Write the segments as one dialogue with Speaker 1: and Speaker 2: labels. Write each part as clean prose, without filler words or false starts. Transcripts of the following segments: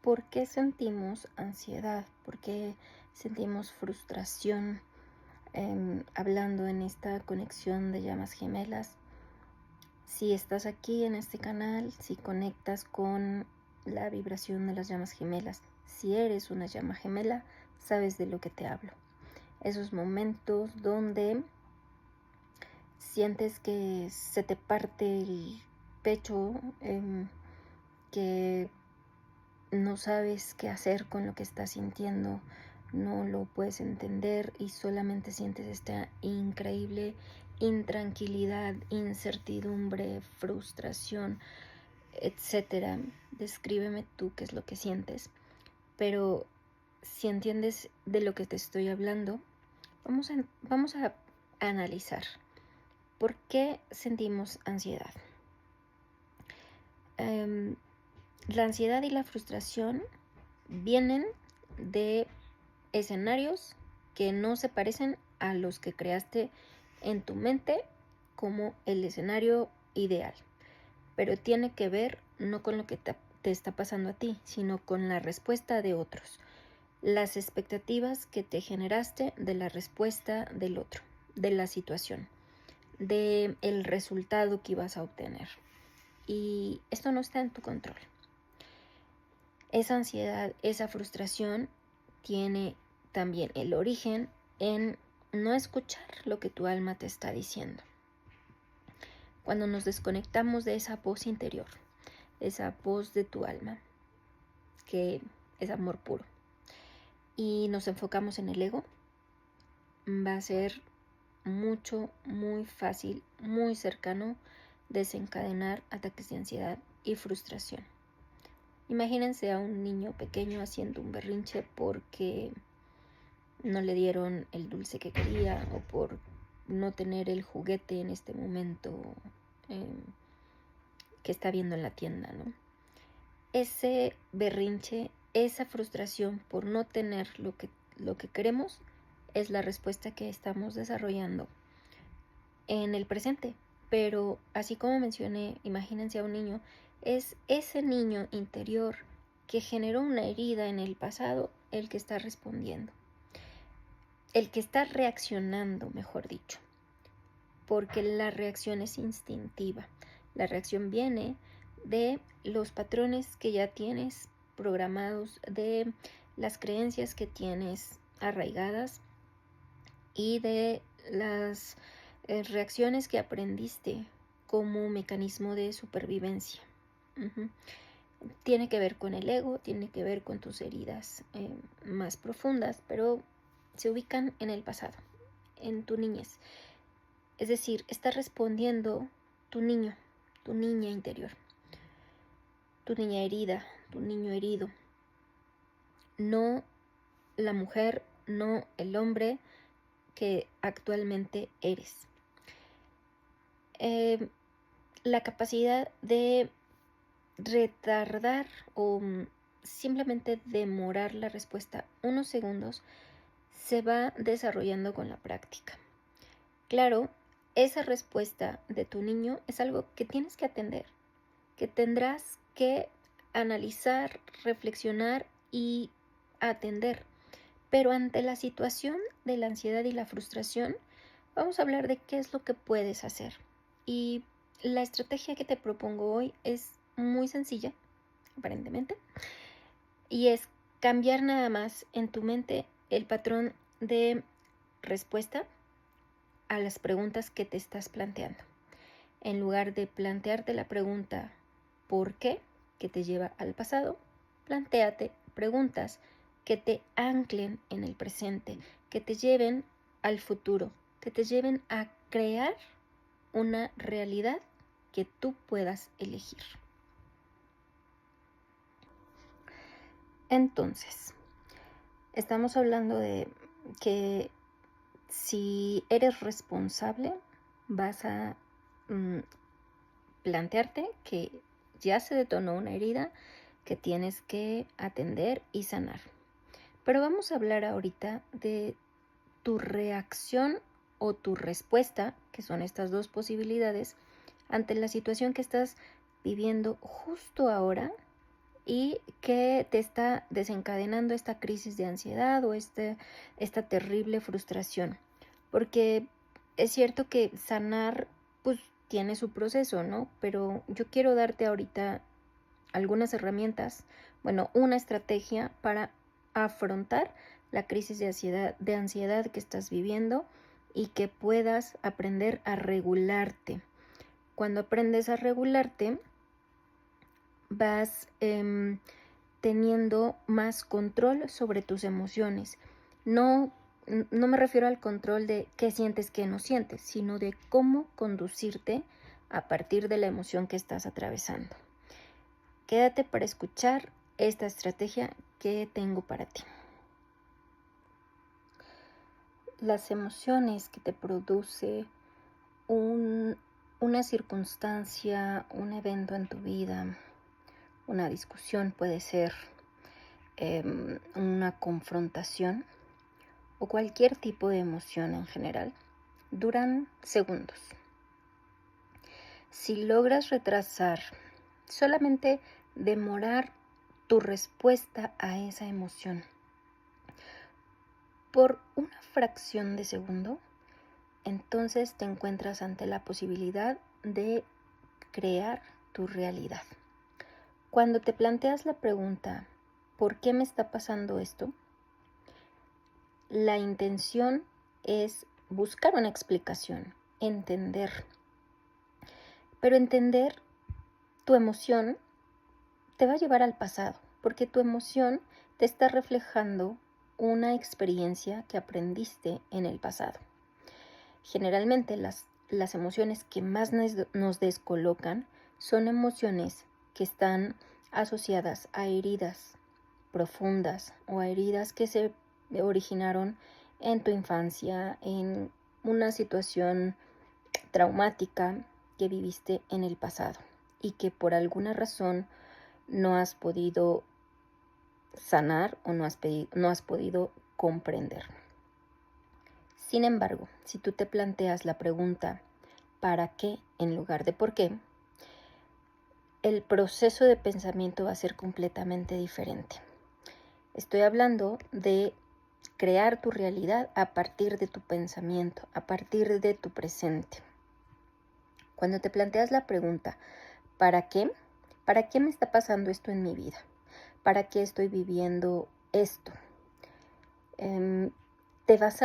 Speaker 1: ¿Por qué sentimos ansiedad? ¿Por qué sentimos frustración? Hablando en esta conexión de llamas gemelas. Si estás aquí en este canal, si conectas con la vibración de las llamas gemelas, si eres una llama gemela, sabes de lo que te hablo. Esos momentos donde sientes que se te parte el pecho, que no sabes qué hacer con lo que estás sintiendo, no lo puedes entender y solamente sientes esta increíble intranquilidad, incertidumbre, frustración, etcétera. Descríbeme tú qué es lo que sientes. Pero si entiendes de lo que te estoy hablando, vamos a analizar por qué sentimos ansiedad. La ansiedad y la frustración vienen de escenarios que no se parecen a los que creaste en tu mente como el escenario ideal, pero tiene que ver no con lo que te está pasando a ti, sino con la respuesta de otros, las expectativas que te generaste de la respuesta del otro, de la situación, del resultado que ibas a obtener. Y esto no está en tu control. Esa ansiedad, esa frustración tiene también el origen en no escuchar lo que tu alma te está diciendo. Cuando nos desconectamos de esa voz interior, esa voz de tu alma, que es amor puro, y nos enfocamos en el ego, va a ser muy fácil, muy cercano desencadenar ataques de ansiedad y frustración. Imagínense a un niño pequeño haciendo un berrinche porque no le dieron el dulce que quería o por no tener el juguete en este momento que está viendo en la tienda, ¿no? Ese berrinche, esa frustración por no tener lo que queremos es la respuesta que estamos desarrollando en el presente. Pero así como mencioné, imagínense a un niño, es ese niño interior que generó una herida en el pasado el que está respondiendo, el que está reaccionando, mejor dicho, porque la reacción es instintiva. La reacción viene de los patrones que ya tienes programados, de las creencias que tienes arraigadas y de las reacciones que aprendiste como mecanismo de supervivencia. Tiene que ver con el ego, tiene que ver con tus heridas más profundas, pero se ubican en el pasado, en tu niñez. Es decir, está respondiendo tu niño, tu niña interior, tu niña herida, tu niño herido. No la mujer, no el hombre que actualmente eres. La capacidad de retardar o simplemente demorar la respuesta unos segundos se va desarrollando con la práctica. Claro, esa respuesta de tu niño es algo que tienes que atender, que tendrás que analizar, reflexionar y atender. Pero ante la situación de la ansiedad y la frustración, vamos a hablar de qué es lo que puedes hacer. Y la estrategia que te propongo hoy es muy sencilla, aparentemente, y es cambiar nada más en tu mente el patrón de respuesta a las preguntas que te estás planteando. En lugar de plantearte la pregunta ¿por qué?, que te lleva al pasado, plantéate preguntas que te anclen en el presente, que te lleven al futuro, que te lleven a crear una realidad que tú puedas elegir. Entonces, estamos hablando de que si eres responsable, vas a plantearte que ya se detonó una herida que tienes que atender y sanar. Pero vamos a hablar ahorita de tu reacción o tu respuesta, que son estas dos posibilidades, ante la situación que estás viviendo justo ahora y que te está desencadenando esta crisis de ansiedad o esta terrible frustración. Porque es cierto que sanar pues tiene su proceso, ¿no? Pero yo quiero darte ahorita algunas herramientas, bueno, una estrategia para afrontar la crisis de ansiedad que estás viviendo y que puedas aprender a regularte. Cuando aprendes a regularte, vas teniendo más control sobre tus emociones. No me refiero al control de qué sientes, qué no sientes, sino de cómo conducirte a partir de la emoción que estás atravesando. Quédate para escuchar esta estrategia que tengo para ti. Las emociones que te produce una circunstancia, un evento en tu vida, una discusión, puede ser una confrontación o cualquier tipo de emoción en general, duran segundos. Si logras retrasar, solamente demorar tu respuesta a esa emoción por una fracción de segundo, entonces te encuentras ante la posibilidad de crear tu realidad. Cuando te planteas la pregunta, ¿por qué me está pasando esto? La intención es buscar una explicación, entender. Pero entender tu emoción te va a llevar al pasado, porque tu emoción te está reflejando una experiencia que aprendiste en el pasado. Generalmente las emociones que más nos descolocan son emociones que están asociadas a heridas profundas o a heridas que se originaron en tu infancia, en una situación traumática que viviste en el pasado y que por alguna razón no has podido sanar o no has podido comprender. Sin embargo, si tú te planteas la pregunta ¿para qué? En lugar de ¿por qué?, el proceso de pensamiento va a ser completamente diferente. Estoy hablando de crear tu realidad a partir de tu pensamiento, a partir de tu presente. Cuando te planteas la pregunta ¿para qué? ¿Para qué me está pasando esto en mi vida? ¿Para qué estoy viviendo esto? Te vas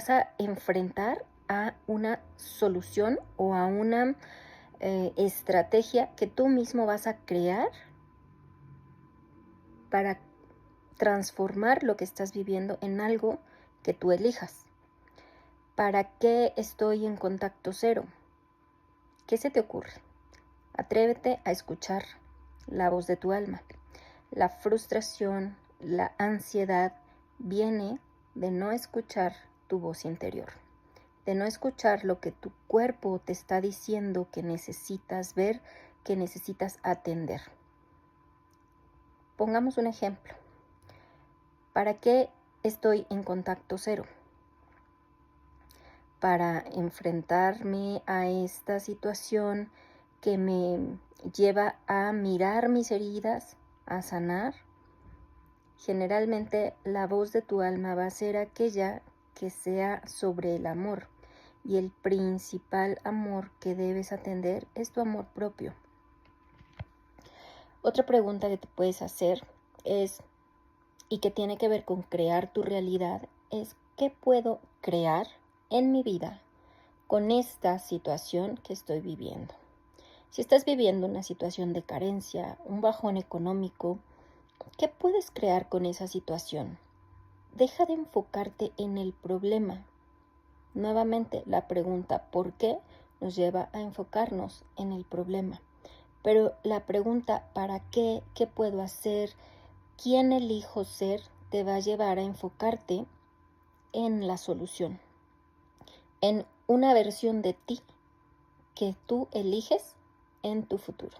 Speaker 1: a enfrentar a una solución o a una estrategia que tú mismo vas a crear para transformar lo que estás viviendo en algo que tú elijas. ¿Para qué estoy en contacto cero? ¿Qué se te ocurre? Atrévete a escuchar la voz de tu alma. La frustración, la ansiedad viene de no escuchar tu voz interior, de no escuchar lo que tu cuerpo te está diciendo que necesitas ver, que necesitas atender. Pongamos un ejemplo. ¿Para qué estoy en contacto cero? Para enfrentarme a esta situación que me lleva a mirar mis heridas, a sanar. Generalmente la voz de tu alma va a ser aquella que sea sobre el amor, y el principal amor que debes atender es tu amor propio. Otra pregunta que te puedes hacer es, y que tiene que ver con crear tu realidad, es ¿qué puedo crear en mi vida con esta situación que estoy viviendo? Si estás viviendo una situación de carencia, un bajón económico, ¿qué puedes crear con esa situación? Deja de enfocarte en el problema. Nuevamente, la pregunta ¿por qué? Nos lleva a enfocarnos en el problema. Pero la pregunta ¿para qué? ¿Qué puedo hacer? ¿Quién elijo ser? Te va a llevar a enfocarte en la solución, en una versión de ti que tú eliges en tu futuro.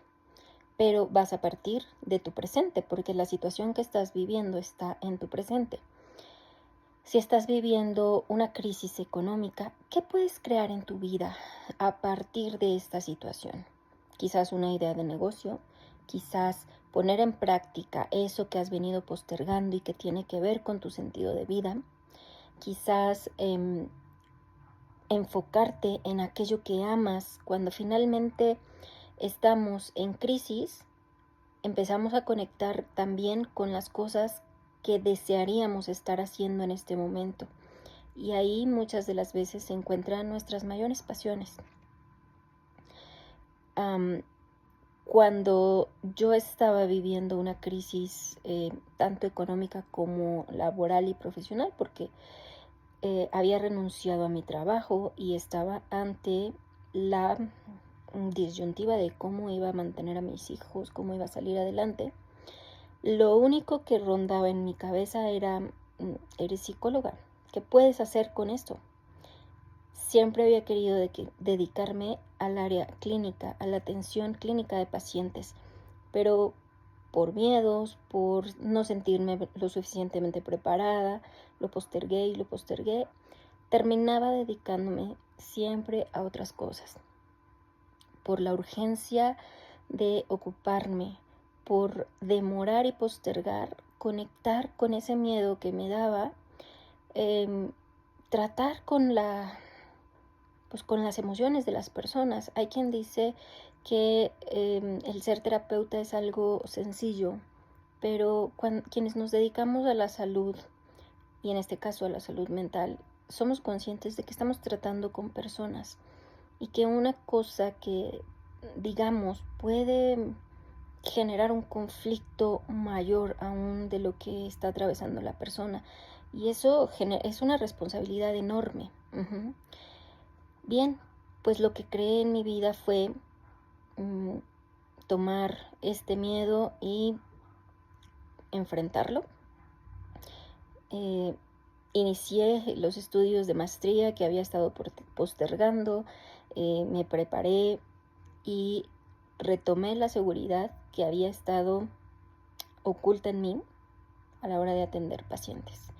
Speaker 1: Pero vas a partir de tu presente, porque la situación que estás viviendo está en tu presente. Si estás viviendo una crisis económica, ¿qué puedes crear en tu vida a partir de esta situación? Quizás una idea de negocio, quizás poner en práctica eso que has venido postergando y que tiene que ver con tu sentido de vida, quizás enfocarte en aquello que amas. Cuando finalmente estamos en crisis, empezamos a conectar también con las cosas que desearíamos estar haciendo en este momento. Y ahí muchas de las veces se encuentran nuestras mayores pasiones. Cuando yo estaba viviendo una crisis tanto económica como laboral y profesional, porque había renunciado a mi trabajo y estaba ante la disyuntiva de cómo iba a mantener a mis hijos, cómo iba a salir adelante, lo único que rondaba en mi cabeza era, eres psicóloga, ¿qué puedes hacer con esto? Siempre había querido dedicarme al área clínica, a la atención clínica de pacientes, pero por miedos, por no sentirme lo suficientemente preparada, lo postergué, terminaba dedicándome siempre a otras cosas. Por la urgencia de ocuparme, por demorar y postergar, conectar con ese miedo que me daba, tratar con las emociones de las personas. Hay quien dice que el ser terapeuta es algo sencillo, pero quienes nos dedicamos a la salud, y en este caso a la salud mental, somos conscientes de que estamos tratando con personas y que una cosa que, digamos, puede generar un conflicto mayor aún de lo que está atravesando la persona, y eso es una responsabilidad enorme. Bien, pues lo que creé en mi vida fue tomar este miedo y enfrentarlo. Inicié los estudios de maestría que había estado postergando, me preparé y retomé la seguridad que había estado oculta en mí a la hora de atender pacientes.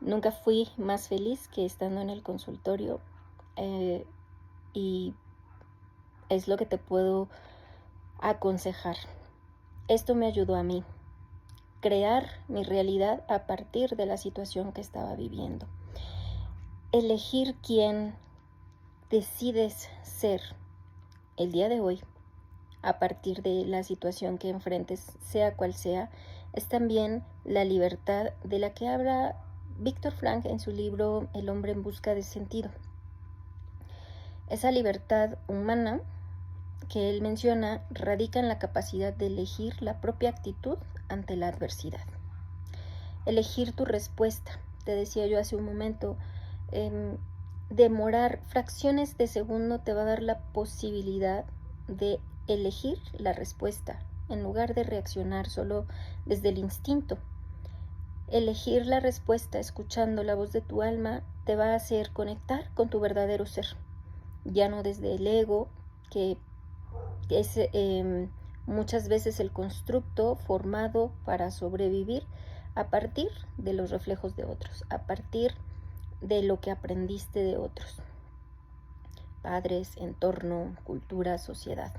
Speaker 1: Nunca fui más feliz que estando en el consultorio, y es lo que te puedo aconsejar. Esto me ayudó a mí crear mi realidad a partir de la situación que estaba viviendo. Elegir quién decides ser el día de hoy a partir de la situación que enfrentes, sea cual sea, es también la libertad de la que habla Víctor Frank en su libro El hombre en busca de sentido. Esa libertad humana que él menciona radica en la capacidad de elegir la propia actitud ante la adversidad. Elegir tu respuesta. Te decía yo hace un momento, demorar fracciones de segundo te va a dar la posibilidad de elegir la respuesta en lugar de reaccionar solo desde el instinto. Elegir la respuesta escuchando la voz de tu alma te va a hacer conectar con tu verdadero ser, ya no desde el ego, que es muchas veces el constructo formado para sobrevivir a partir de los reflejos de otros, a partir de lo que aprendiste de otros, padres, entorno, cultura, sociedad.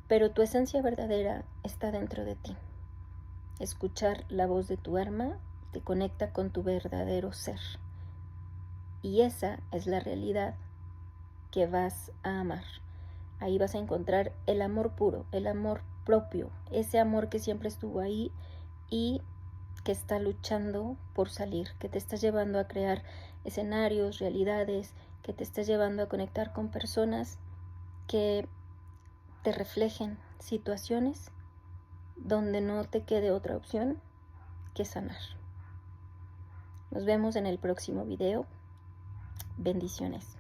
Speaker 1: Pero tu esencia verdadera está dentro de ti. Escuchar la voz de tu alma te conecta con tu verdadero ser. Y esa es la realidad que vas a amar. Ahí vas a encontrar el amor puro, el amor propio, ese amor que siempre estuvo ahí y que está luchando por salir, que te está llevando a crear escenarios, realidades, que te está llevando a conectar con personas que te reflejen situaciones donde no te quede otra opción que sanar. Nos vemos en el próximo video. Bendiciones.